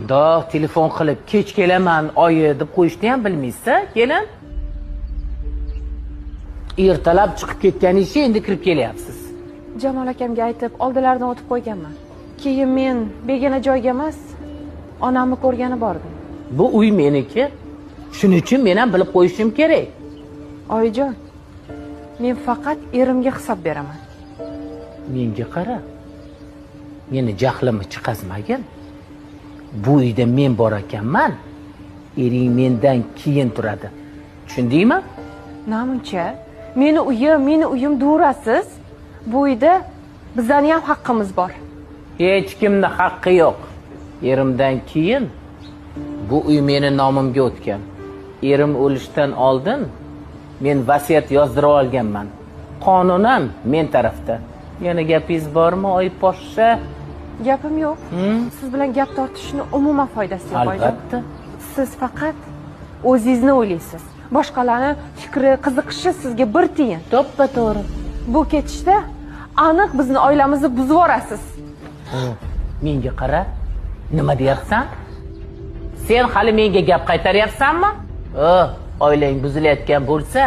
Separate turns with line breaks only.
Do'q, telefon qilib kech kelaman, oyi deb qo'yishni ham bilmaysiz, kelin? Ertalab chiqib ketganingizcha endi kirib kelyapsiz.
Jamol akamga aytib, oldilaridan o'tib qo'yganman. Keyin men begona joyga emas, onamni ko'rgani bordim.
Bu uy meniki. Shuning uchun men ham bilib qo'yishim kerak.
Oyijon, men faqat erimga hisob beraman.
Menga qara. Meni jahlimni chiqazmagin. Bu uyda men bor ekanman. Ering mendan keyin turadi. Tushundingmi?
Namuncha, meni uyim durasiz. Bu uyda bizning ham haqqimiz bor.
Hech kimning haqqi yo'q. Erimdan keyin bu uy meni nomimga o'tgan. Erim o'lishdan oldin men vasiyat yozdirib olganman. Qonun ham men tarafda. Yana gapingiz bormi, oy poshsha?
Gapim yo'q. Siz bilan gap tortishni umuman foydasi yo'q, oyijon.
Albatta.
Siz faqat o'zingizni o'ylaysiz. Boshqalarning fikri, qiziqishi sizga bir tiyin.
To'ppa-to'g'ri.
Bu ketishda aniq bizning oilamizni buzib yorasiz.
Menga qara. Nima deyapsan? Sen hali menga gap qaytaryapsanmi? Oilang buzilayotgan bo'lsa,